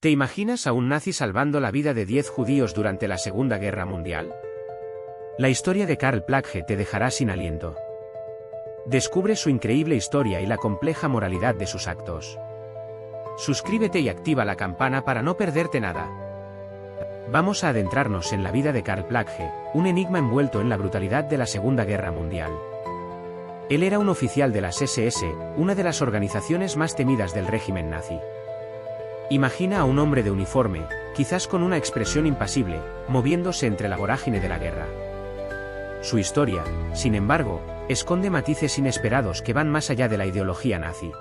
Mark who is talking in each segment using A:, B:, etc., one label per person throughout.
A: ¿Te imaginas a un nazi salvando la vida de 10 judíos durante la Segunda Guerra Mundial? La historia de Karl Plage te dejará sin aliento. Descubre su increíble historia y la compleja moralidad de sus actos. Suscríbete y activa la campana para no perderte nada. Vamos a adentrarnos en la vida de Karl Plage, un enigma envuelto en la brutalidad de la Segunda Guerra Mundial. Él era un oficial de las SS, una de las organizaciones más temidas del régimen nazi. Imagina a un hombre de uniforme, quizás con una expresión impasible, moviéndose entre la vorágine de la guerra. Su historia, sin embargo, esconde matices inesperados que van más allá de la ideología nazi.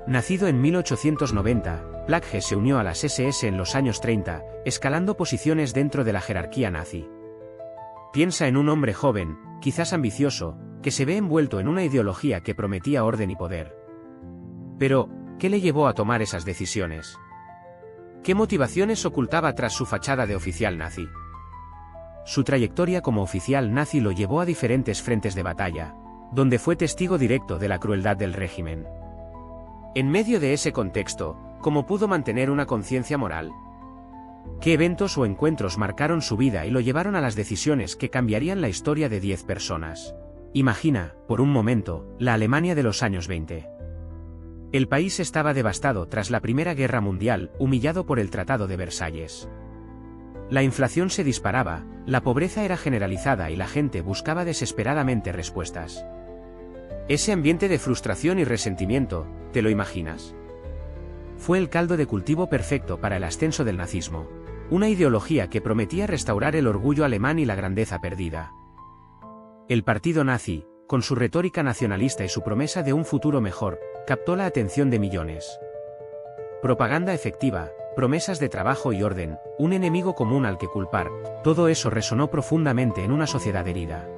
A: Nacido en 1890, Plage se unió a las SS en los años 30, escalando posiciones dentro de la jerarquía nazi. Piensa en un hombre joven, quizás ambicioso, que se ve envuelto en una ideología que prometía orden y poder. Pero, ¿qué le llevó a tomar esas decisiones? ¿Qué motivaciones ocultaba tras su fachada de oficial nazi? Su trayectoria como oficial nazi lo llevó a diferentes frentes de batalla, donde fue testigo directo de la crueldad del régimen. En medio de ese contexto, ¿cómo pudo mantener una conciencia moral? ¿Qué eventos o encuentros marcaron su vida y lo llevaron a las decisiones que cambiarían la historia de 10 personas? Imagina, por un momento, la Alemania de los años 20. El país estaba devastado tras la Primera Guerra Mundial, humillado por el Tratado de Versalles. La inflación se disparaba, la pobreza era generalizada y la gente buscaba desesperadamente respuestas. Ese ambiente de frustración y resentimiento, ¿te lo imaginas? Fue el caldo de cultivo perfecto para el ascenso del nazismo, una ideología que prometía restaurar el orgullo alemán y la grandeza perdida. El partido nazi, con su retórica nacionalista y su promesa de un futuro mejor, captó la atención de millones. Propaganda efectiva, promesas de trabajo y orden, un enemigo común al que culpar, todo eso resonó profundamente en una sociedad herida.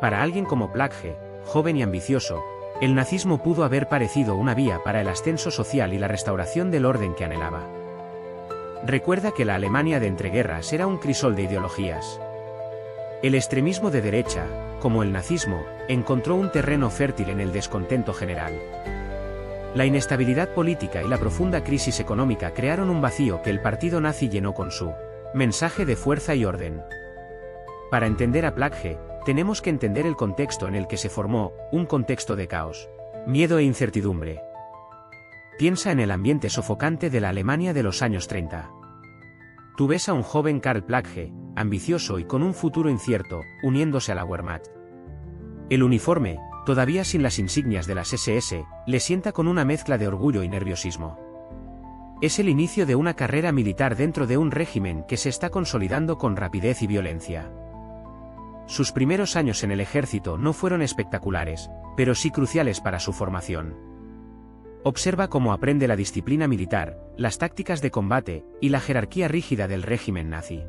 A: Para alguien como Plage, joven y ambicioso, el nazismo pudo haber parecido una vía para el ascenso social y la restauración del orden que anhelaba. Recuerda que la Alemania de entreguerras era un crisol de ideologías. El extremismo de derecha, como el nazismo, encontró un terreno fértil en el descontento general. La inestabilidad política y la profunda crisis económica crearon un vacío que el partido nazi llenó con su mensaje de fuerza y orden. Para entender a Plage, tenemos que entender el contexto en el que se formó, un contexto de caos, miedo e incertidumbre. Piensa en el ambiente sofocante de la Alemania de los años 30. Tú ves a un joven Karl Plage, ambicioso y con un futuro incierto, uniéndose a la Wehrmacht. El uniforme, todavía sin las insignias de las SS, le sienta con una mezcla de orgullo y nerviosismo. Es el inicio de una carrera militar dentro de un régimen que se está consolidando con rapidez y violencia. Sus primeros años en el ejército no fueron espectaculares, pero sí cruciales para su formación. Observa cómo aprende la disciplina militar, las tácticas de combate y la jerarquía rígida del régimen nazi.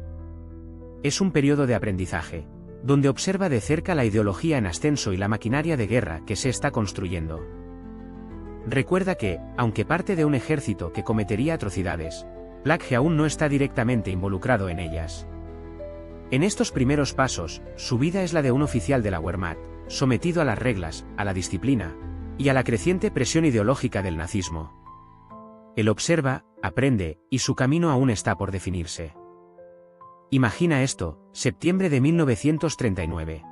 A: Es un periodo de aprendizaje, donde observa de cerca la ideología en ascenso y la maquinaria de guerra que se está construyendo. Recuerda que, aunque parte de un ejército que cometería atrocidades, Plage aún no está directamente involucrado en ellas. En estos primeros pasos, su vida es la de un oficial de la Wehrmacht, sometido a las reglas, a la disciplina y a la creciente presión ideológica del nazismo. Él observa, aprende, y su camino aún está por definirse. Imagina esto, septiembre de 1939.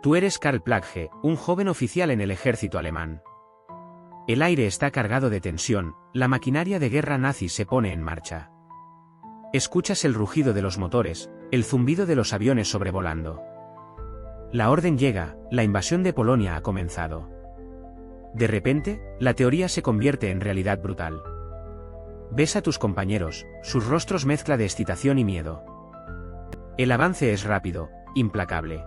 A: Tú eres Karl Plage, un joven oficial en el ejército alemán. El aire está cargado de tensión, la maquinaria de guerra nazi se pone en marcha. Escuchas el rugido de los motores, el zumbido de los aviones sobrevolando. La orden llega, la invasión de Polonia ha comenzado. De repente, la teoría se convierte en realidad brutal. Ves a tus compañeros, sus rostros mezcla de excitación y miedo. El avance es rápido, implacable.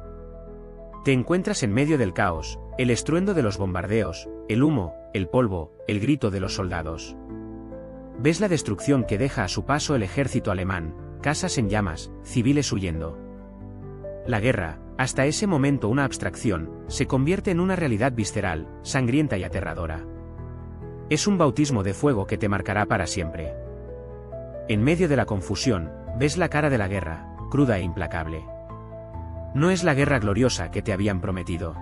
A: Te encuentras en medio del caos, el estruendo de los bombardeos, el humo, el polvo, el grito de los soldados. Ves la destrucción que deja a su paso el ejército alemán, casas en llamas, civiles huyendo. La guerra, hasta ese momento una abstracción, se convierte en una realidad visceral, sangrienta y aterradora. Es un bautismo de fuego que te marcará para siempre. En medio de la confusión, ves la cara de la guerra, cruda e implacable. No es la guerra gloriosa que te habían prometido.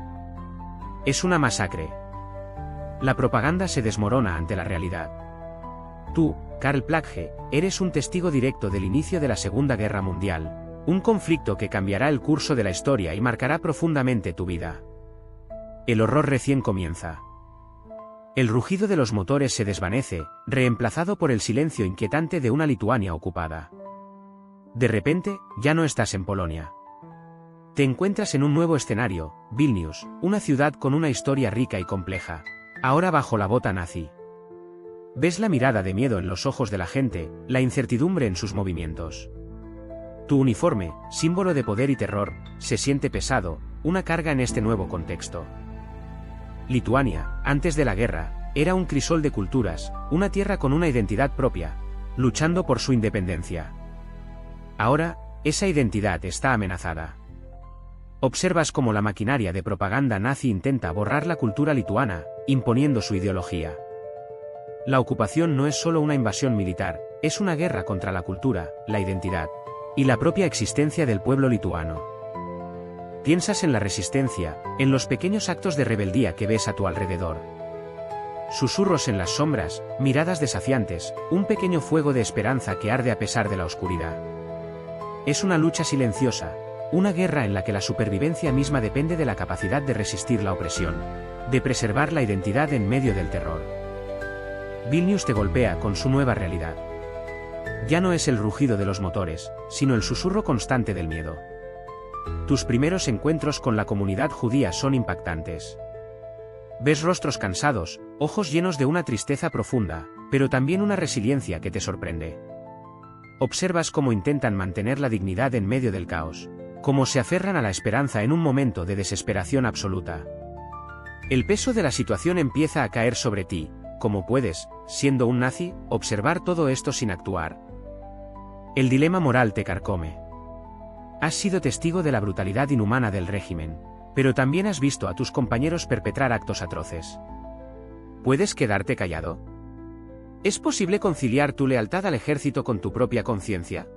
A: Es una masacre. La propaganda se desmorona ante la realidad. Tú, Karl Plagge, eres un testigo directo del inicio de la Segunda Guerra Mundial, un conflicto que cambiará el curso de la historia y marcará profundamente tu vida. El horror recién comienza. El rugido de los motores se desvanece, reemplazado por el silencio inquietante de una Lituania ocupada. De repente, ya no estás en Polonia. Te encuentras en un nuevo escenario, Vilnius, una ciudad con una historia rica y compleja, ahora bajo la bota nazi. Ves la mirada de miedo en los ojos de la gente, la incertidumbre en sus movimientos. Tu uniforme, símbolo de poder y terror, se siente pesado, una carga en este nuevo contexto. Lituania, antes de la guerra, era un crisol de culturas, una tierra con una identidad propia, luchando por su independencia. Ahora, esa identidad está amenazada. Observas cómo la maquinaria de propaganda nazi intenta borrar la cultura lituana, imponiendo su ideología. La ocupación no es solo una invasión militar, es una guerra contra la cultura, la identidad y la propia existencia del pueblo lituano. Piensas en la resistencia, en los pequeños actos de rebeldía que ves a tu alrededor. Susurros en las sombras, miradas desafiantes, un pequeño fuego de esperanza que arde a pesar de la oscuridad. Es una lucha silenciosa, una guerra en la que la supervivencia misma depende de la capacidad de resistir la opresión, de preservar la identidad en medio del terror. Vilnius te golpea con su nueva realidad. Ya no es el rugido de los motores, sino el susurro constante del miedo. Tus primeros encuentros con la comunidad judía son impactantes. Ves rostros cansados, ojos llenos de una tristeza profunda, pero también una resiliencia que te sorprende. Observas cómo intentan mantener la dignidad en medio del caos, cómo se aferran a la esperanza en un momento de desesperación absoluta. El peso de la situación empieza a caer sobre ti, como puedes, siendo un nazi, observar todo esto sin actuar. El dilema moral te carcome. Has sido testigo de la brutalidad inhumana del régimen, pero también has visto a tus compañeros perpetrar actos atroces. ¿Puedes quedarte callado? ¿Es posible conciliar tu lealtad al ejército con tu propia conciencia?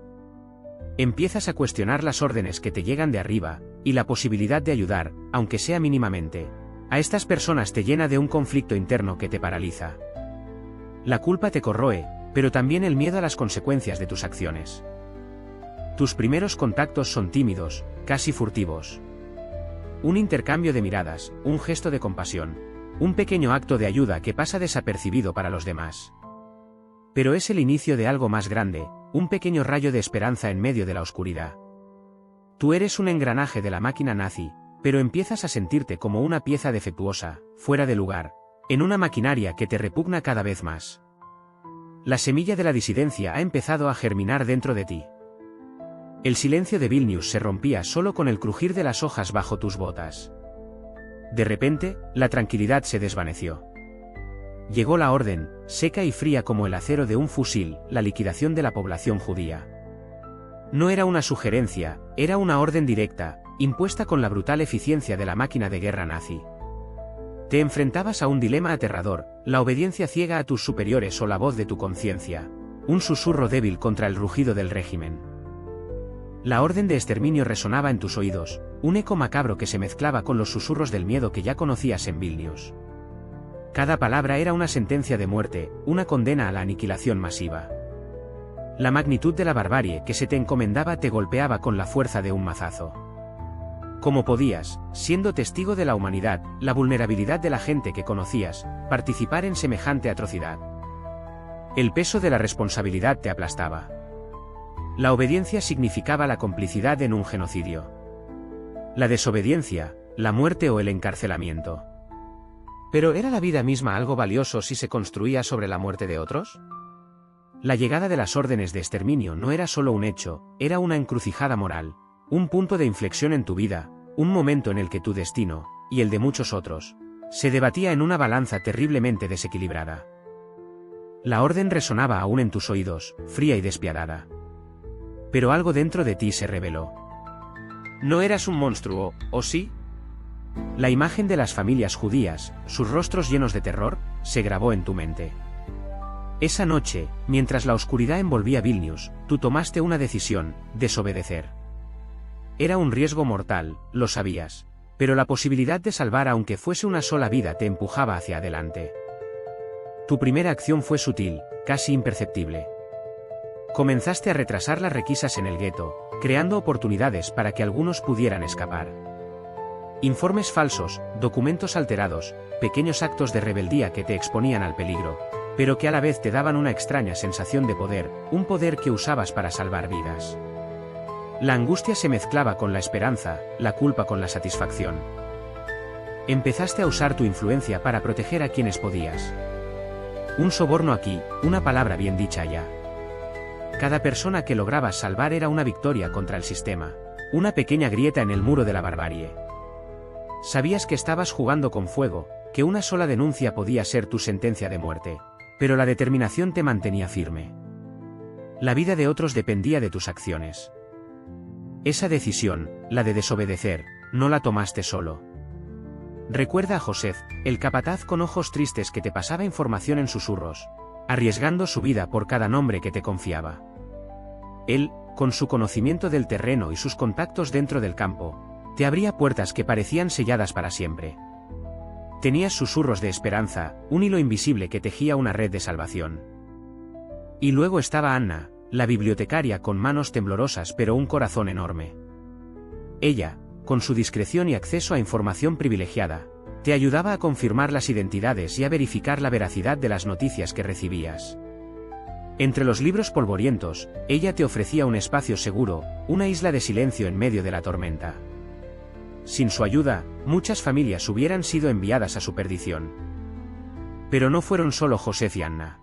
A: Empiezas a cuestionar las órdenes que te llegan de arriba, y la posibilidad de ayudar, aunque sea mínimamente, a estas personas te llena de un conflicto interno que te paraliza. La culpa te corroe, pero también el miedo a las consecuencias de tus acciones. Tus primeros contactos son tímidos, casi furtivos. Un intercambio de miradas, un gesto de compasión, un pequeño acto de ayuda que pasa desapercibido para los demás. Pero es el inicio de algo más grande, un pequeño rayo de esperanza en medio de la oscuridad. Tú eres un engranaje de la máquina nazi, pero empiezas a sentirte como una pieza defectuosa, fuera de lugar, en una maquinaria que te repugna cada vez más. La semilla de la disidencia ha empezado a germinar dentro de ti. El silencio de Vilnius se rompía solo con el crujir de las hojas bajo tus botas. De repente, la tranquilidad se desvaneció. Llegó la orden, seca y fría como el acero de un fusil, la liquidación de la población judía. No era una sugerencia, era una orden directa, impuesta con la brutal eficiencia de la máquina de guerra nazi. Te enfrentabas a un dilema aterrador, la obediencia ciega a tus superiores o la voz de tu conciencia, un susurro débil contra el rugido del régimen. La orden de exterminio resonaba en tus oídos, un eco macabro que se mezclaba con los susurros del miedo que ya conocías en Vilnius. Cada palabra era una sentencia de muerte, una condena a la aniquilación masiva. La magnitud de la barbarie que se te encomendaba te golpeaba con la fuerza de un mazazo. Como podías, siendo testigo de la humanidad, la vulnerabilidad de la gente que conocías, participar en semejante atrocidad? El peso de la responsabilidad te aplastaba. La obediencia significaba la complicidad en un genocidio. La desobediencia, la muerte o el encarcelamiento. ¿Pero era la vida misma algo valioso si se construía sobre la muerte de otros? La llegada de las órdenes de exterminio no era solo un hecho, era una encrucijada moral, un punto de inflexión en tu vida, un momento en el que tu destino, y el de muchos otros, se debatía en una balanza terriblemente desequilibrada. La orden resonaba aún en tus oídos, fría y despiadada. Pero algo dentro de ti se rebeló. ¿No eras un monstruo, o sí? La imagen de las familias judías, sus rostros llenos de terror, se grabó en tu mente. Esa noche, mientras la oscuridad envolvía Vilnius, tú tomaste una decisión: desobedecer. Era un riesgo mortal, lo sabías, pero la posibilidad de salvar aunque fuese una sola vida te empujaba hacia adelante. Tu primera acción fue sutil, casi imperceptible. Comenzaste a retrasar las requisas en el gueto, creando oportunidades para que algunos pudieran escapar. Informes falsos, documentos alterados, pequeños actos de rebeldía que te exponían al peligro, pero que a la vez te daban una extraña sensación de poder, un poder que usabas para salvar vidas. La angustia se mezclaba con la esperanza, la culpa con la satisfacción. Empezaste a usar tu influencia para proteger a quienes podías. Un soborno aquí, una palabra bien dicha allá. Cada persona que lograbas salvar era una victoria contra el sistema, una pequeña grieta en el muro de la barbarie. Sabías que estabas jugando con fuego, que una sola denuncia podía ser tu sentencia de muerte, pero la determinación te mantenía firme. La vida de otros dependía de tus acciones. Esa decisión, la de desobedecer, no la tomaste solo. Recuerda a Joseph, el capataz con ojos tristes que te pasaba información en susurros, arriesgando su vida por cada nombre que te confiaba. Él, con su conocimiento del terreno y sus contactos dentro del campo, te abría puertas que parecían selladas para siempre. Tenías susurros de esperanza, un hilo invisible que tejía una red de salvación. Y luego estaba Anna, la bibliotecaria con manos temblorosas pero un corazón enorme. Ella, con su discreción y acceso a información privilegiada, te ayudaba a confirmar las identidades y a verificar la veracidad de las noticias que recibías. Entre los libros polvorientos, ella te ofrecía un espacio seguro, una isla de silencio en medio de la tormenta. Sin su ayuda, muchas familias hubieran sido enviadas a su perdición. Pero no fueron solo Joseph y Anna.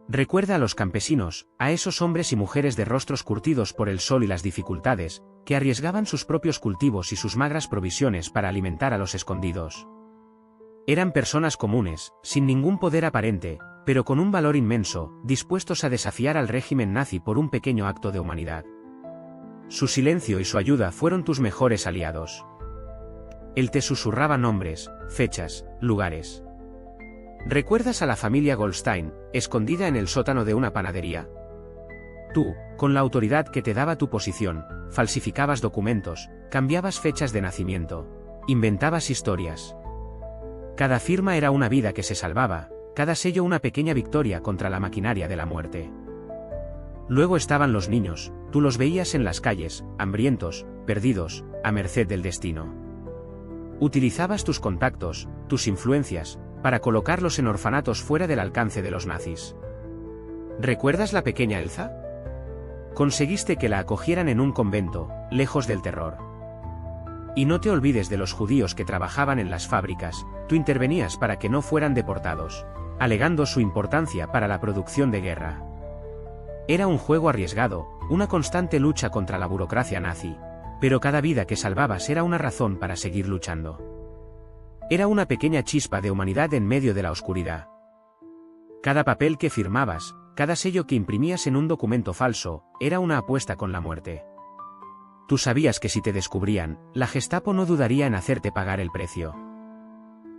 A: Recuerda a los campesinos, a esos hombres y mujeres de rostros curtidos por el sol y las dificultades, que arriesgaban sus propios cultivos y sus magras provisiones para alimentar a los escondidos. Eran personas comunes, sin ningún poder aparente, pero con un valor inmenso, dispuestos a desafiar al régimen nazi por un pequeño acto de humanidad. Su silencio y su ayuda fueron tus mejores aliados. Él te susurraba nombres, fechas, lugares. ¿Recuerdas a la familia Goldstein, escondida en el sótano de una panadería? Tú, con la autoridad que te daba tu posición, falsificabas documentos, cambiabas fechas de nacimiento, inventabas historias. Cada firma era una vida que se salvaba, cada sello una pequeña victoria contra la maquinaria de la muerte. Luego estaban los niños, tú los veías en las calles, hambrientos, perdidos, a merced del destino. Utilizabas tus contactos, tus influencias, para colocarlos en orfanatos fuera del alcance de los nazis. ¿Recuerdas la pequeña Elsa? Conseguiste que la acogieran en un convento, lejos del terror. Y no te olvides de los judíos que trabajaban en las fábricas, tú intervenías para que no fueran deportados, alegando su importancia para la producción de guerra. Era un juego arriesgado, una constante lucha contra la burocracia nazi, pero cada vida que salvabas era una razón para seguir luchando. Era una pequeña chispa de humanidad en medio de la oscuridad. Cada papel que firmabas, cada sello que imprimías en un documento falso, era una apuesta con la muerte. Tú sabías que si te descubrían, la Gestapo no dudaría en hacerte pagar el precio.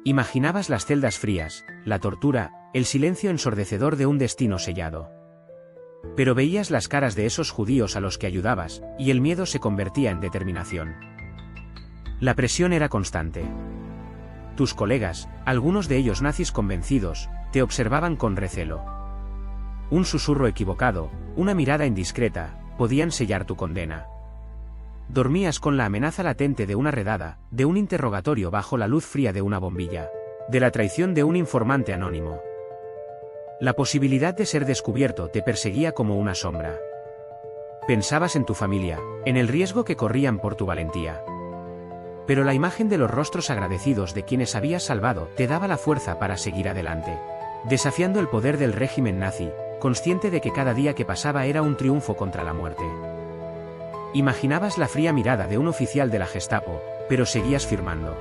A: Imaginabas las celdas frías, la tortura, el silencio ensordecedor de un destino sellado. Pero veías las caras de esos judíos a los que ayudabas, y el miedo se convertía en determinación. La presión era constante. Tus colegas, algunos de ellos nazis convencidos, te observaban con recelo. Un susurro equivocado, una mirada indiscreta, podían sellar tu condena. Dormías con la amenaza latente de una redada, de un interrogatorio bajo la luz fría de una bombilla, de la traición de un informante anónimo. La posibilidad de ser descubierto te perseguía como una sombra. Pensabas en tu familia, en el riesgo que corrían por tu valentía. Pero la imagen de los rostros agradecidos de quienes habías salvado te daba la fuerza para seguir adelante, desafiando el poder del régimen nazi, consciente de que cada día que pasaba era un triunfo contra la muerte. Imaginabas la fría mirada de un oficial de la Gestapo, pero seguías firmando.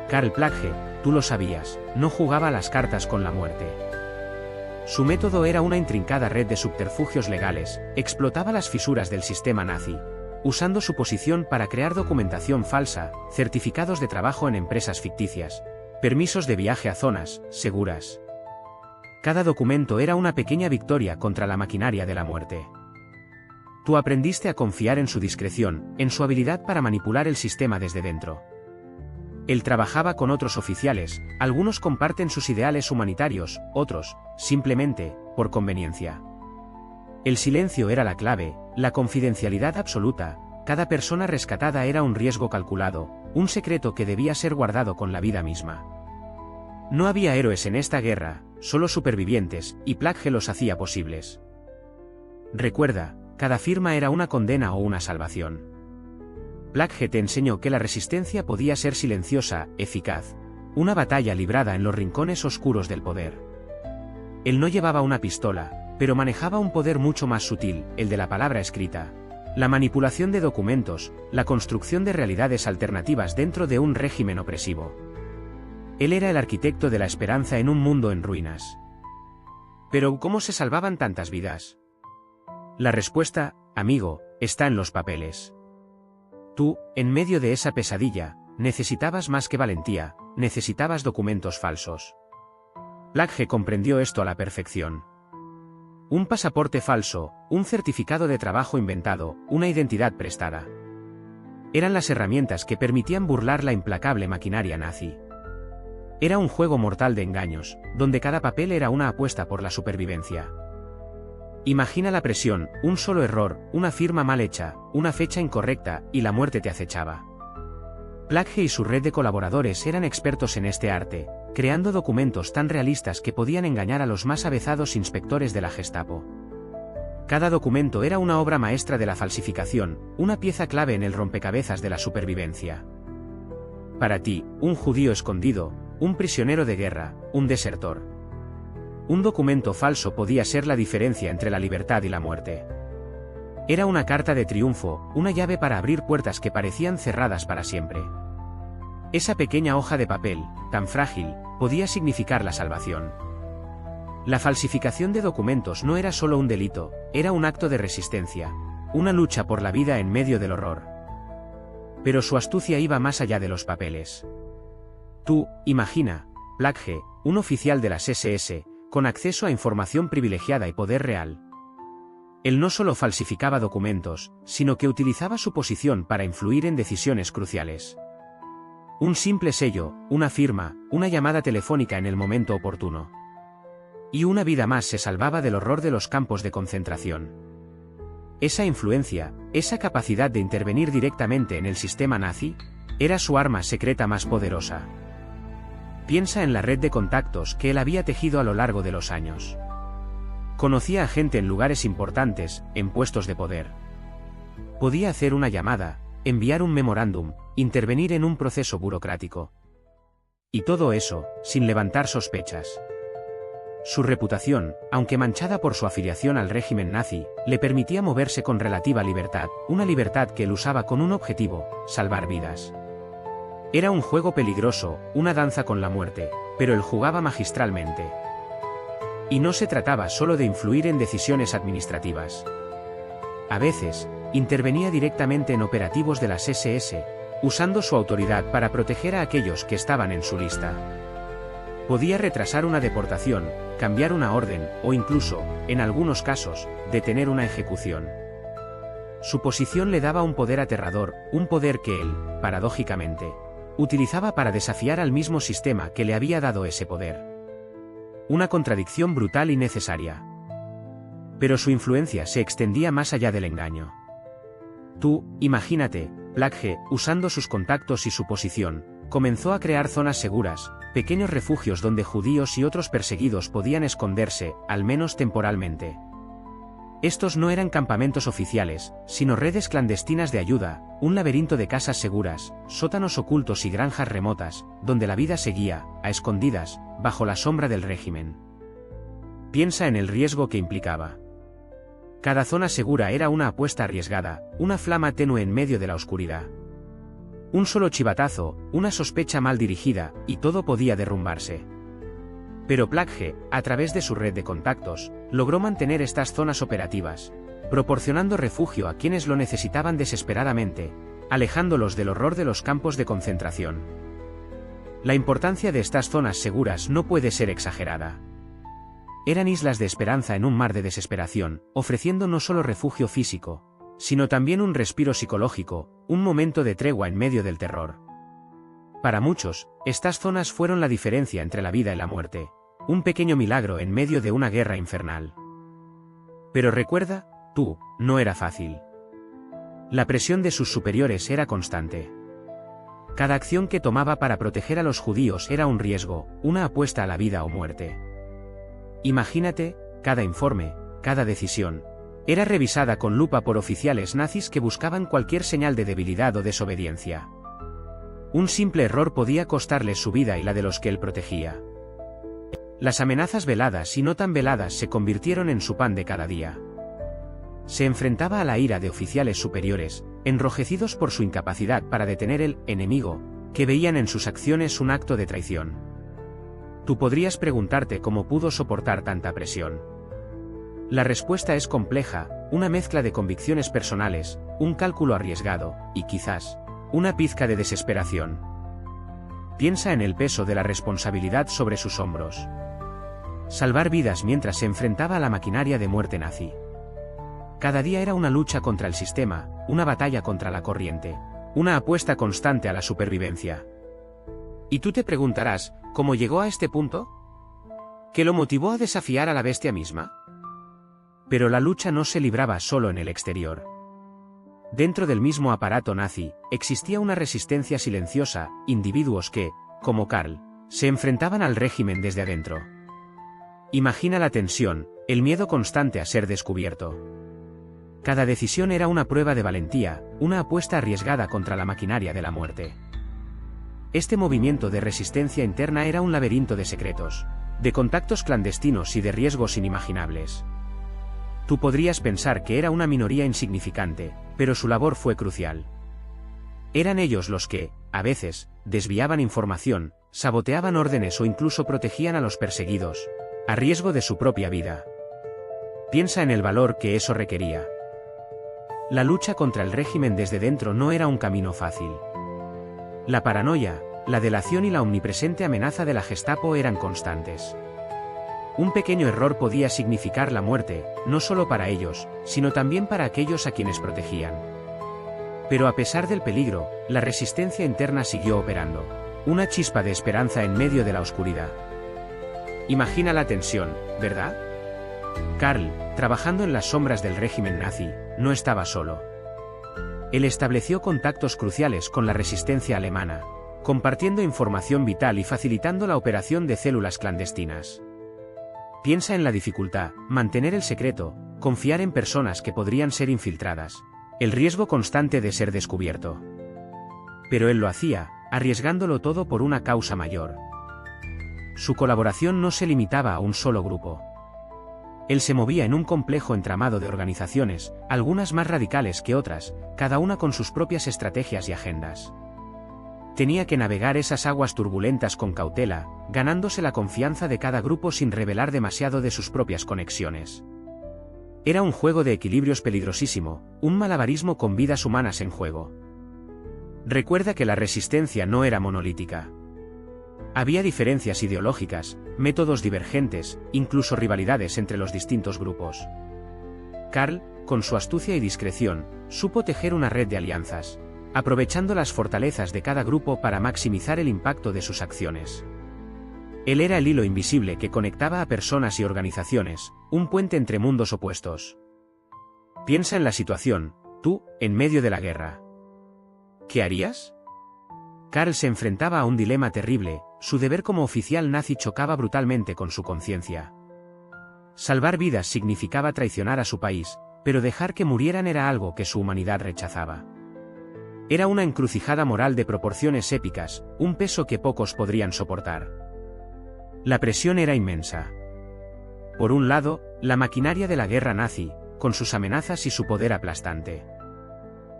A: Karl Plagge, tú lo sabías, no jugaba a las cartas con la muerte. Su método era una intrincada red de subterfugios legales, explotaba las fisuras del sistema nazi, usando su posición para crear documentación falsa, certificados de trabajo en empresas ficticias, permisos de viaje a zonas seguras. Cada documento era una pequeña victoria contra la maquinaria de la muerte. Tú aprendiste a confiar en su discreción, en su habilidad para manipular el sistema desde dentro. Él trabajaba con otros oficiales, algunos comparten sus ideales humanitarios, otros, simplemente, por conveniencia. El silencio era la clave, la confidencialidad absoluta, cada persona rescatada era un riesgo calculado, un secreto que debía ser guardado con la vida misma. No había héroes en esta guerra, solo supervivientes, y Plagge los hacía posibles. Recuerda, cada firma era una condena o una salvación. Plagge te enseñó que la resistencia podía ser silenciosa, eficaz. Una batalla librada en los rincones oscuros del poder. Él no llevaba una pistola, pero manejaba un poder mucho más sutil, el de la palabra escrita. La manipulación de documentos, la construcción de realidades alternativas dentro de un régimen opresivo. Él era el arquitecto de la esperanza en un mundo en ruinas. Pero ¿cómo se salvaban tantas vidas? La respuesta, amigo, está en los papeles. Tú, en medio de esa pesadilla, necesitabas más que valentía, necesitabas documentos falsos. Plagge comprendió esto a la perfección. Un pasaporte falso, un certificado de trabajo inventado, una identidad prestada. Eran las herramientas que permitían burlar la implacable maquinaria nazi. Era un juego mortal de engaños, donde cada papel era una apuesta por la supervivencia. Imagina la presión, un solo error, una firma mal hecha, una fecha incorrecta, y la muerte te acechaba. Plagge y su red de colaboradores eran expertos en este arte, creando documentos tan realistas que podían engañar a los más avezados inspectores de la Gestapo. Cada documento era una obra maestra de la falsificación, una pieza clave en el rompecabezas de la supervivencia. Para ti, un judío escondido, un prisionero de guerra, un desertor. Un documento falso podía ser la diferencia entre la libertad y la muerte. Era una carta de triunfo, una llave para abrir puertas que parecían cerradas para siempre. Esa pequeña hoja de papel, tan frágil, podía significar la salvación. La falsificación de documentos no era solo un delito, era un acto de resistencia, una lucha por la vida en medio del horror. Pero su astucia iba más allá de los papeles. Tú, imagina, Plagge, un oficial de las SS, con acceso a información privilegiada y poder real. Él no solo falsificaba documentos, sino que utilizaba su posición para influir en decisiones cruciales. Un simple sello, una firma, una llamada telefónica en el momento oportuno. Y una vida más se salvaba del horror de los campos de concentración. Esa influencia, esa capacidad de intervenir directamente en el sistema nazi, era su arma secreta más poderosa. Piensa en la red de contactos que él había tejido a lo largo de los años. Conocía a gente en lugares importantes, en puestos de poder. Podía hacer una llamada, enviar un memorándum, intervenir en un proceso burocrático. Y todo eso, sin levantar sospechas. Su reputación, aunque manchada por su afiliación al régimen nazi, le permitía moverse con relativa libertad, una libertad que él usaba con un objetivo: salvar vidas. Era un juego peligroso, una danza con la muerte, pero él jugaba magistralmente. Y no se trataba solo de influir en decisiones administrativas. A veces, intervenía directamente en operativos de las SS, usando su autoridad para proteger a aquellos que estaban en su lista. Podía retrasar una deportación, cambiar una orden, o incluso, en algunos casos, detener una ejecución. Su posición le daba un poder aterrador, un poder que él, paradójicamente, utilizaba para desafiar al mismo sistema que le había dado ese poder. Una contradicción brutal y necesaria. Pero su influencia se extendía más allá del engaño. Tú, imagínate, Plagge, usando sus contactos y su posición, comenzó a crear zonas seguras, pequeños refugios donde judíos y otros perseguidos podían esconderse, al menos temporalmente. Estos no eran campamentos oficiales, sino redes clandestinas de ayuda, un laberinto de casas seguras, sótanos ocultos y granjas remotas, donde la vida seguía, a escondidas, bajo la sombra del régimen. Piensa en el riesgo que implicaba. Cada zona segura era una apuesta arriesgada, una flama tenue en medio de la oscuridad. Un solo chivatazo, una sospecha mal dirigida, y todo podía derrumbarse. Pero Plagge, a través de su red de contactos, logró mantener estas zonas operativas, proporcionando refugio a quienes lo necesitaban desesperadamente, alejándolos del horror de los campos de concentración. La importancia de estas zonas seguras no puede ser exagerada. Eran islas de esperanza en un mar de desesperación, ofreciendo no solo refugio físico, sino también un respiro psicológico, un momento de tregua en medio del terror. Para muchos, estas zonas fueron la diferencia entre la vida y la muerte. Un pequeño milagro en medio de una guerra infernal. Pero recuerda, no era fácil. La presión de sus superiores era constante. Cada acción que tomaba para proteger a los judíos era un riesgo, una apuesta a la vida o muerte. Imagínate, cada informe, cada decisión, era revisada con lupa por oficiales nazis que buscaban cualquier señal de debilidad o desobediencia. Un simple error podía costarles su vida y la de los que él protegía. Las amenazas veladas y no tan veladas se convirtieron en su pan de cada día. Se enfrentaba a la ira de oficiales superiores, enrojecidos por su incapacidad para detener el enemigo, que veían en sus acciones un acto de traición. Tú podrías preguntarte cómo pudo soportar tanta presión. La respuesta es compleja, una mezcla de convicciones personales, un cálculo arriesgado, y quizás, una pizca de desesperación. Piensa en el peso de la responsabilidad sobre sus hombros. Salvar vidas mientras se enfrentaba a la maquinaria de muerte nazi. Cada día era una lucha contra el sistema, una batalla contra la corriente, una apuesta constante a la supervivencia. Y tú te preguntarás, ¿cómo llegó a este punto? ¿Qué lo motivó a desafiar a la bestia misma? Pero la lucha no se libraba solo en el exterior. Dentro del mismo aparato nazi, existía una resistencia silenciosa, individuos que, como Karl, se enfrentaban al régimen desde adentro. Imagina la tensión, el miedo constante a ser descubierto. Cada decisión era una prueba de valentía, una apuesta arriesgada contra la maquinaria de la muerte. Este movimiento de resistencia interna era un laberinto de secretos, de contactos clandestinos y de riesgos inimaginables. Tú podrías pensar que era una minoría insignificante, pero su labor fue crucial. Eran ellos los que, a veces, desviaban información, saboteaban órdenes o incluso protegían a los perseguidos, a riesgo de su propia vida. Piensa en el valor que eso requería. La lucha contra el régimen desde dentro no era un camino fácil. La paranoia, la delación y la omnipresente amenaza de la Gestapo eran constantes. Un pequeño error podía significar la muerte, no solo para ellos, sino también para aquellos a quienes protegían. Pero a pesar del peligro, la resistencia interna siguió operando, una chispa de esperanza en medio de la oscuridad. Imagina la tensión, ¿verdad? Karl, trabajando en las sombras del régimen nazi, no estaba solo. Él estableció contactos cruciales con la resistencia alemana, compartiendo información vital y facilitando la operación de células clandestinas. Piensa en la dificultad, mantener el secreto, confiar en personas que podrían ser infiltradas, el riesgo constante de ser descubierto. Pero él lo hacía, arriesgándolo todo por una causa mayor. Su colaboración no se limitaba a un solo grupo. Él se movía en un complejo entramado de organizaciones, algunas más radicales que otras, cada una con sus propias estrategias y agendas. Tenía que navegar esas aguas turbulentas con cautela, ganándose la confianza de cada grupo sin revelar demasiado de sus propias conexiones. Era un juego de equilibrios peligrosísimo, un malabarismo con vidas humanas en juego. Recuerda que la resistencia no era monolítica. Había diferencias ideológicas, métodos divergentes, incluso rivalidades entre los distintos grupos. Karl, con su astucia y discreción, supo tejer una red de alianzas, aprovechando las fortalezas de cada grupo para maximizar el impacto de sus acciones. Él era el hilo invisible que conectaba a personas y organizaciones, un puente entre mundos opuestos. Piensa en la situación, tú, en medio de la guerra. ¿Qué harías? Karl se enfrentaba a un dilema terrible, su deber como oficial nazi chocaba brutalmente con su conciencia. Salvar vidas significaba traicionar a su país, pero dejar que murieran era algo que su humanidad rechazaba. Era una encrucijada moral de proporciones épicas, un peso que pocos podrían soportar. La presión era inmensa. Por un lado, la maquinaria de la guerra nazi, con sus amenazas y su poder aplastante.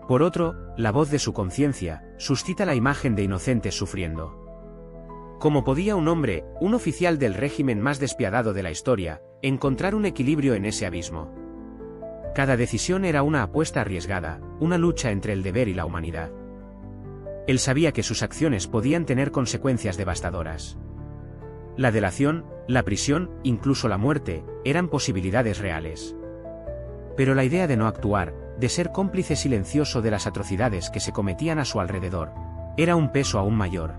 A: Por otro, la voz de su conciencia, suscita la imagen de inocentes sufriendo. ¿Cómo podía un hombre, un oficial del régimen más despiadado de la historia, encontrar un equilibrio en ese abismo? Cada decisión era una apuesta arriesgada, una lucha entre el deber y la humanidad. Él sabía que sus acciones podían tener consecuencias devastadoras. La delación, la prisión, incluso la muerte, eran posibilidades reales. Pero la idea de no actuar, de ser cómplice silencioso de las atrocidades que se cometían a su alrededor, era un peso aún mayor.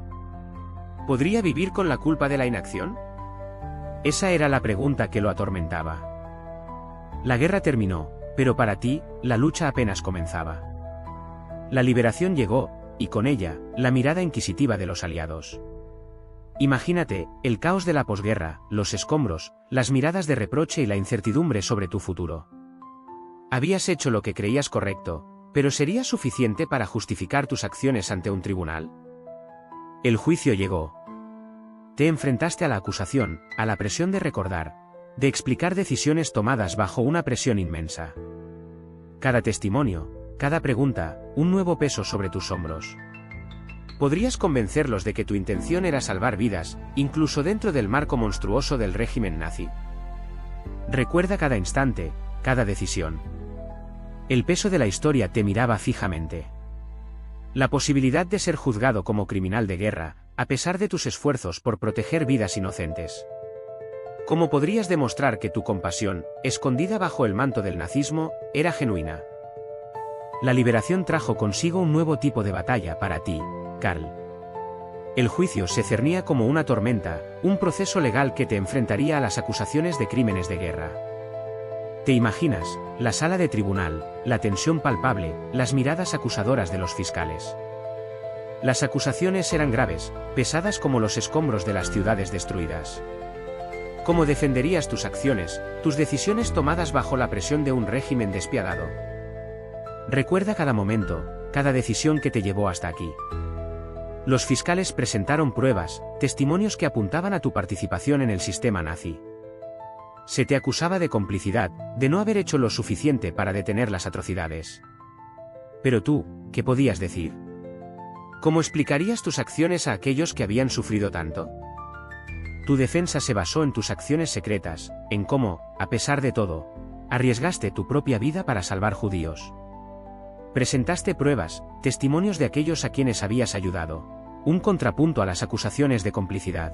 A: ¿Podría vivir con la culpa de la inacción? Esa era la pregunta que lo atormentaba. La guerra terminó, pero para ti, la lucha apenas comenzaba. La liberación llegó, y con ella, la mirada inquisitiva de los aliados. Imagínate, el caos de la posguerra, los escombros, las miradas de reproche y la incertidumbre sobre tu futuro. Habías hecho lo que creías correcto, pero ¿sería suficiente para justificar tus acciones ante un tribunal? El juicio llegó. Te enfrentaste a la acusación, a la presión de recordar, de explicar decisiones tomadas bajo una presión inmensa. Cada testimonio, cada pregunta, un nuevo peso sobre tus hombros. ¿Podrías convencerlos de que tu intención era salvar vidas, incluso dentro del marco monstruoso del régimen nazi? Recuerda cada instante, cada decisión. El peso de la historia te miraba fijamente. La posibilidad de ser juzgado como criminal de guerra, a pesar de tus esfuerzos por proteger vidas inocentes. ¿Cómo podrías demostrar que tu compasión, escondida bajo el manto del nazismo, era genuina? La liberación trajo consigo un nuevo tipo de batalla para ti, Karl. El juicio se cernía como una tormenta, un proceso legal que te enfrentaría a las acusaciones de crímenes de guerra. ¿Te imaginas, la sala de tribunal, la tensión palpable, las miradas acusadoras de los fiscales? Las acusaciones eran graves, pesadas como los escombros de las ciudades destruidas. ¿Cómo defenderías tus acciones, tus decisiones tomadas bajo la presión de un régimen despiadado? Recuerda cada momento, cada decisión que te llevó hasta aquí. Los fiscales presentaron pruebas, testimonios que apuntaban a tu participación en el sistema nazi. Se te acusaba de complicidad, de no haber hecho lo suficiente para detener las atrocidades. Pero tú, ¿qué podías decir? ¿Cómo explicarías tus acciones a aquellos que habían sufrido tanto? Tu defensa se basó en tus acciones secretas, en cómo, a pesar de todo, arriesgaste tu propia vida para salvar judíos. Presentaste pruebas, testimonios de aquellos a quienes habías ayudado, un contrapunto a las acusaciones de complicidad.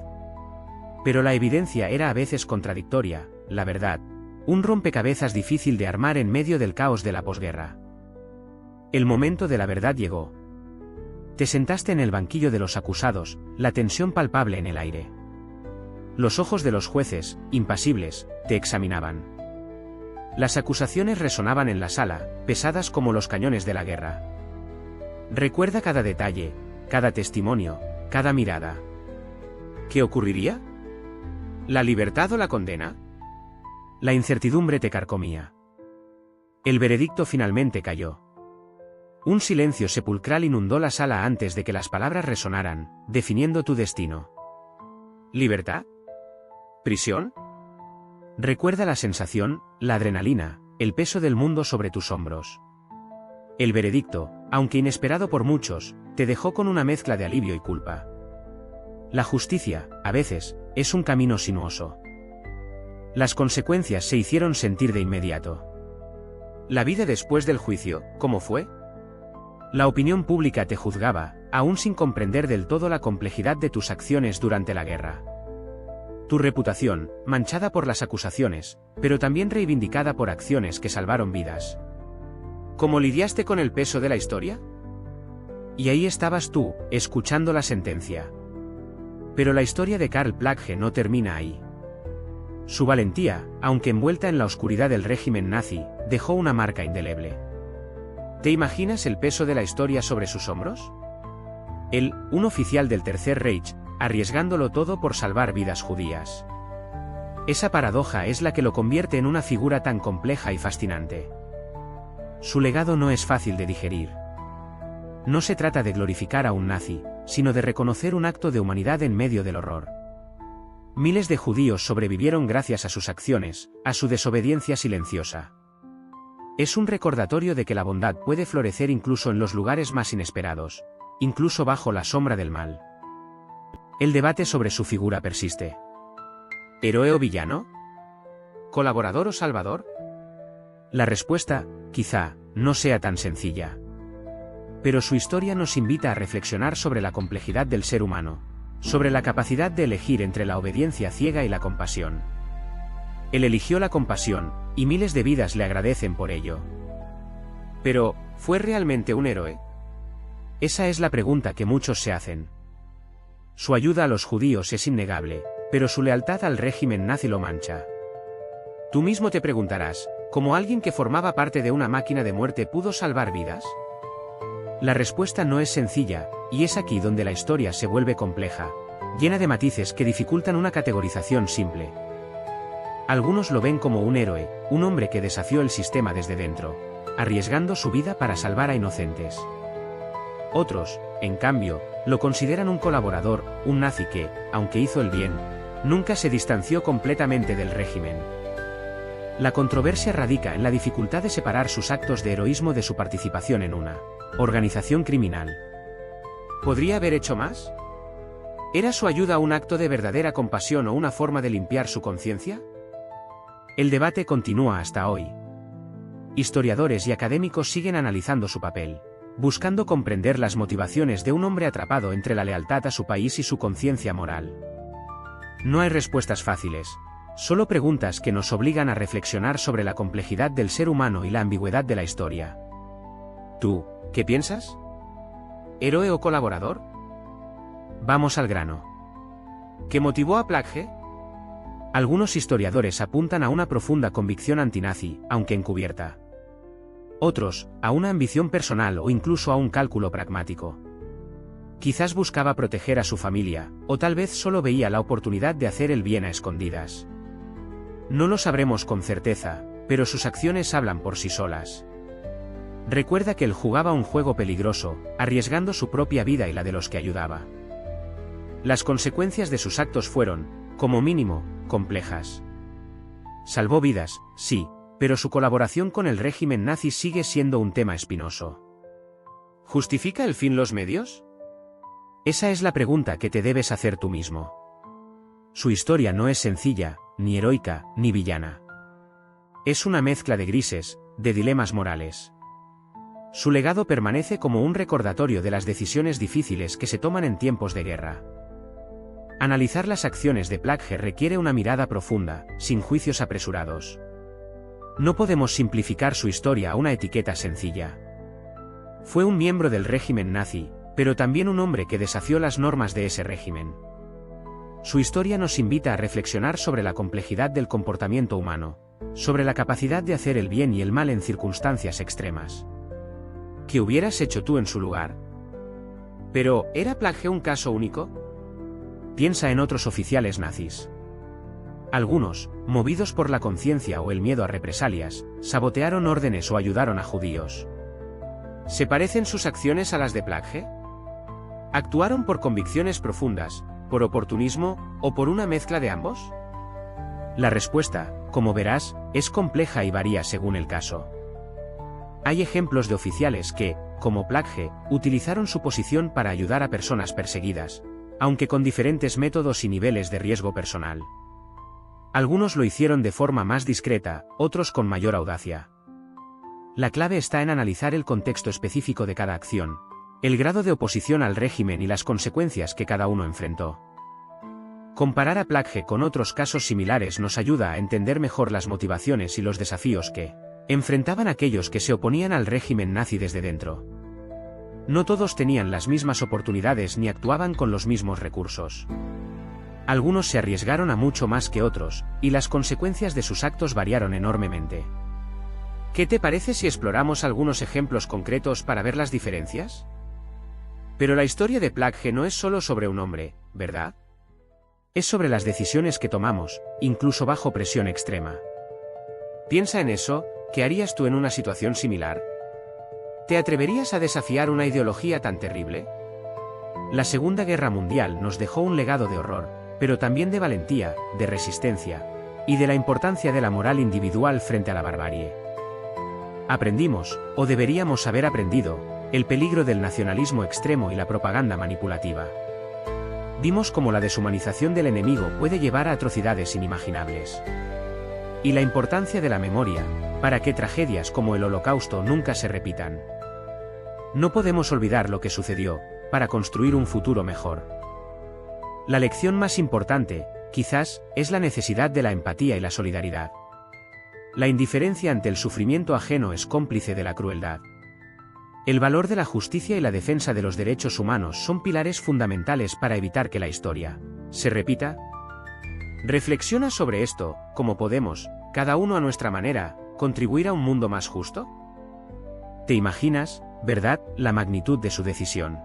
A: Pero la evidencia era a veces contradictoria, la verdad, un rompecabezas difícil de armar en medio del caos de la posguerra. El momento de la verdad llegó. Te sentaste en el banquillo de los acusados, la tensión palpable en el aire. Los ojos de los jueces, impasibles, te examinaban. Las acusaciones resonaban en la sala, pesadas como los cañones de la guerra. Recuerda cada detalle, cada testimonio, cada mirada. ¿Qué ocurriría? ¿La libertad o la condena? La incertidumbre te carcomía. El veredicto finalmente cayó. Un silencio sepulcral inundó la sala antes de que las palabras resonaran, definiendo tu destino. ¿Libertad? ¿Prisión? Recuerda la sensación, la adrenalina, el peso del mundo sobre tus hombros. El veredicto, aunque inesperado por muchos, te dejó con una mezcla de alivio y culpa. La justicia, a veces, es un camino sinuoso. Las consecuencias se hicieron sentir de inmediato. La vida después del juicio, ¿cómo fue? La opinión pública te juzgaba, aún sin comprender del todo la complejidad de tus acciones durante la guerra. Tu reputación, manchada por las acusaciones, pero también reivindicada por acciones que salvaron vidas. ¿Cómo lidiaste con el peso de la historia? Y ahí estabas tú, escuchando la sentencia. Pero la historia de Karl Plagge no termina ahí. Su valentía, aunque envuelta en la oscuridad del régimen nazi, dejó una marca indeleble. ¿Te imaginas el peso de la historia sobre sus hombros? Él, un oficial del Tercer Reich, arriesgándolo todo por salvar vidas judías. Esa paradoja es la que lo convierte en una figura tan compleja y fascinante. Su legado no es fácil de digerir. No se trata de glorificar a un nazi, sino de reconocer un acto de humanidad en medio del horror. Miles de judíos sobrevivieron gracias a sus acciones, a su desobediencia silenciosa. Es un recordatorio de que la bondad puede florecer incluso en los lugares más inesperados, incluso bajo la sombra del mal. El debate sobre su figura persiste. ¿Héroe o villano? ¿Colaborador o salvador? La respuesta, quizá, no sea tan sencilla. Pero su historia nos invita a reflexionar sobre la complejidad del ser humano, sobre la capacidad de elegir entre la obediencia ciega y la compasión. Él eligió la compasión, y miles de vidas le agradecen por ello. Pero, ¿fue realmente un héroe? Esa es la pregunta que muchos se hacen. Su ayuda a los judíos es innegable, pero su lealtad al régimen nazi lo mancha. Tú mismo te preguntarás, ¿cómo alguien que formaba parte de una máquina de muerte pudo salvar vidas? La respuesta no es sencilla, y es aquí donde la historia se vuelve compleja, llena de matices que dificultan una categorización simple. Algunos lo ven como un héroe, un hombre que desafió el sistema desde dentro, arriesgando su vida para salvar a inocentes. Otros, en cambio, lo consideran un colaborador, un nazi que, aunque hizo el bien, nunca se distanció completamente del régimen. La controversia radica en la dificultad de separar sus actos de heroísmo de su participación en una organización criminal. ¿Podría haber hecho más? ¿Era su ayuda un acto de verdadera compasión o una forma de limpiar su conciencia? El debate continúa hasta hoy. Historiadores y académicos siguen analizando su papel, buscando comprender las motivaciones de un hombre atrapado entre la lealtad a su país y su conciencia moral. No hay respuestas fáciles, solo preguntas que nos obligan a reflexionar sobre la complejidad del ser humano y la ambigüedad de la historia. ¿Tú, qué piensas? ¿Héroe o colaborador? Vamos al grano. ¿Qué motivó a Plagge? Algunos historiadores apuntan a una profunda convicción antinazi, aunque encubierta. Otros, a una ambición personal o incluso a un cálculo pragmático. Quizás buscaba proteger a su familia, o tal vez solo veía la oportunidad de hacer el bien a escondidas. No lo sabremos con certeza, pero sus acciones hablan por sí solas. Recuerda que él jugaba un juego peligroso, arriesgando su propia vida y la de los que ayudaba. Las consecuencias de sus actos fueron, como mínimo, complejas. Salvó vidas, sí, pero su colaboración con el régimen nazi sigue siendo un tema espinoso. ¿Justifica el fin los medios? Esa es la pregunta que te debes hacer tú mismo. Su historia no es sencilla, ni heroica, ni villana. Es una mezcla de grises, de dilemas morales. Su legado permanece como un recordatorio de las decisiones difíciles que se toman en tiempos de guerra. Analizar las acciones de Plagge requiere una mirada profunda, sin juicios apresurados. No podemos simplificar su historia a una etiqueta sencilla. Fue un miembro del régimen nazi, pero también un hombre que desafió las normas de ese régimen. Su historia nos invita a reflexionar sobre la complejidad del comportamiento humano, sobre la capacidad de hacer el bien y el mal en circunstancias extremas. ¿Qué hubieras hecho tú en su lugar? Pero, ¿era Plagge un caso único? Piensa en otros oficiales nazis. Algunos, movidos por la conciencia o el miedo a represalias, sabotearon órdenes o ayudaron a judíos. ¿Se parecen sus acciones a las de Plagge? ¿Actuaron por convicciones profundas, por oportunismo, o por una mezcla de ambos? La respuesta, como verás, es compleja y varía según el caso. Hay ejemplos de oficiales que, como Plagge, utilizaron su posición para ayudar a personas perseguidas, aunque con diferentes métodos y niveles de riesgo personal. Algunos lo hicieron de forma más discreta, otros con mayor audacia. La clave está en analizar el contexto específico de cada acción, el grado de oposición al régimen y las consecuencias que cada uno enfrentó. Comparar a Plagge con otros casos similares nos ayuda a entender mejor las motivaciones y los desafíos que enfrentaban aquellos que se oponían al régimen nazi desde dentro. No todos tenían las mismas oportunidades ni actuaban con los mismos recursos. Algunos se arriesgaron a mucho más que otros, y las consecuencias de sus actos variaron enormemente. ¿Qué te parece si exploramos algunos ejemplos concretos para ver las diferencias? Pero la historia de Plagge no es solo sobre un hombre, ¿verdad? Es sobre las decisiones que tomamos, incluso bajo presión extrema. Piensa en eso, ¿qué harías tú en una situación similar? ¿Te atreverías a desafiar una ideología tan terrible? La Segunda Guerra Mundial nos dejó un legado de horror, pero también de valentía, de resistencia, y de la importancia de la moral individual frente a la barbarie. Aprendimos, o deberíamos haber aprendido, el peligro del nacionalismo extremo y la propaganda manipulativa. Vimos cómo la deshumanización del enemigo puede llevar a atrocidades inimaginables. Y la importancia de la memoria, para que tragedias como el Holocausto nunca se repitan. No podemos olvidar lo que sucedió, para construir un futuro mejor. La lección más importante, quizás, es la necesidad de la empatía y la solidaridad. La indiferencia ante el sufrimiento ajeno es cómplice de la crueldad. El valor de la justicia y la defensa de los derechos humanos son pilares fundamentales para evitar que la historia se repita. Reflexiona sobre esto, cómo podemos, cada uno a nuestra manera, contribuir a un mundo más justo. ¿Te imaginas, verdad, la magnitud de su decisión?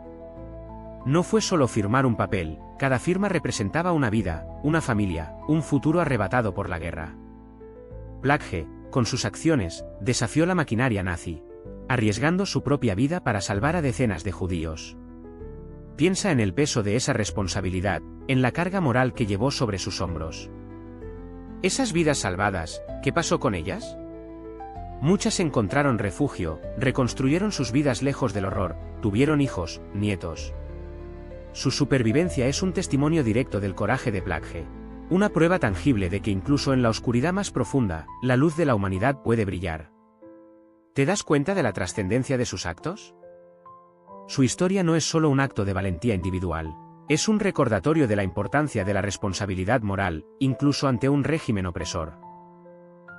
A: No fue solo firmar un papel, cada firma representaba una vida, una familia, un futuro arrebatado por la guerra. Plagge, con sus acciones, desafió la maquinaria nazi, arriesgando su propia vida para salvar a decenas de judíos. Piensa en el peso de esa responsabilidad, en la carga moral que llevó sobre sus hombros. Esas vidas salvadas, ¿qué pasó con ellas? Muchas encontraron refugio, reconstruyeron sus vidas lejos del horror, tuvieron hijos, nietos. Su supervivencia es un testimonio directo del coraje de Plagge, una prueba tangible de que incluso en la oscuridad más profunda, la luz de la humanidad puede brillar. ¿Te das cuenta de la trascendencia de sus actos? Su historia no es solo un acto de valentía individual, es un recordatorio de la importancia de la responsabilidad moral, incluso ante un régimen opresor.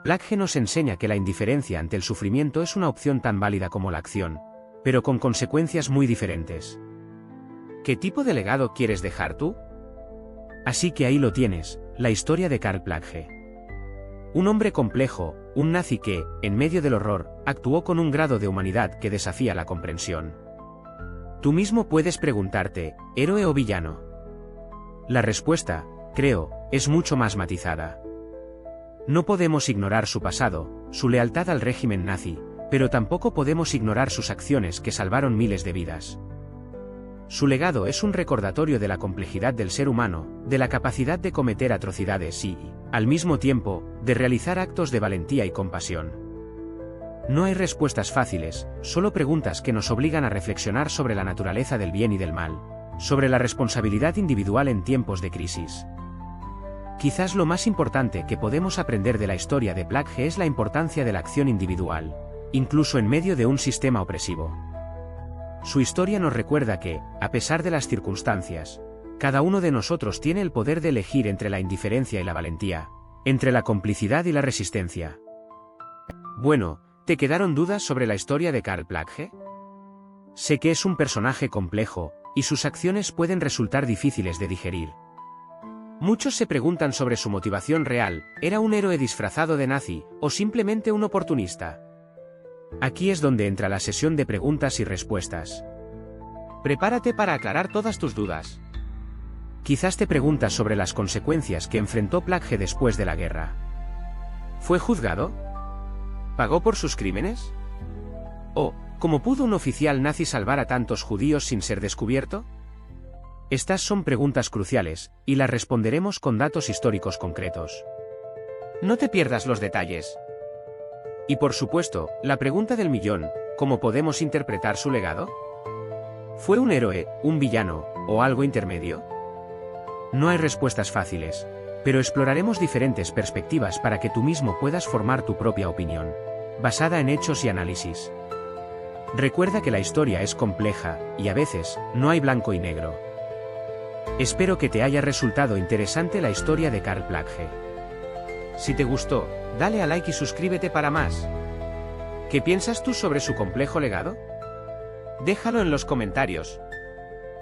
A: Plagge nos enseña que la indiferencia ante el sufrimiento es una opción tan válida como la acción, pero con consecuencias muy diferentes. ¿Qué tipo de legado quieres dejar tú? Así que ahí lo tienes, la historia de Karl Plagge. Un hombre complejo, un nazi que, en medio del horror, actuó con un grado de humanidad que desafía la comprensión. Tú mismo puedes preguntarte, ¿héroe o villano? La respuesta, creo, es mucho más matizada. No podemos ignorar su pasado, su lealtad al régimen nazi, pero tampoco podemos ignorar sus acciones que salvaron miles de vidas. Su legado es un recordatorio de la complejidad del ser humano, de la capacidad de cometer atrocidades y, al mismo tiempo, de realizar actos de valentía y compasión. No hay respuestas fáciles, solo preguntas que nos obligan a reflexionar sobre la naturaleza del bien y del mal, sobre la responsabilidad individual en tiempos de crisis. Quizás lo más importante que podemos aprender de la historia de Plagge es la importancia de la acción individual, incluso en medio de un sistema opresivo. Su historia nos recuerda que, a pesar de las circunstancias, cada uno de nosotros tiene el poder de elegir entre la indiferencia y la valentía, entre la complicidad y la resistencia. Bueno, ¿te quedaron dudas sobre la historia de Karl Plagge? Sé que es un personaje complejo, y sus acciones pueden resultar difíciles de digerir. Muchos se preguntan sobre su motivación real, ¿era un héroe disfrazado de nazi, o simplemente un oportunista? Aquí es donde entra la sesión de preguntas y respuestas. Prepárate para aclarar todas tus dudas. Quizás te preguntas sobre las consecuencias que enfrentó Plagge después de la guerra. ¿Fue juzgado? ¿Pagó por sus crímenes? ¿O, cómo pudo un oficial nazi salvar a tantos judíos sin ser descubierto? Estas son preguntas cruciales, y las responderemos con datos históricos concretos. No te pierdas los detalles. Y por supuesto, la pregunta del millón, ¿cómo podemos interpretar su legado? ¿Fue un héroe, un villano, o algo intermedio? No hay respuestas fáciles, pero exploraremos diferentes perspectivas para que tú mismo puedas formar tu propia opinión, basada en hechos y análisis. Recuerda que la historia es compleja, y a veces, no hay blanco y negro. Espero que te haya resultado interesante la historia de Karl Plagge. Si te gustó, dale a like y suscríbete para más. ¿Qué piensas tú sobre su complejo legado? Déjalo en los comentarios,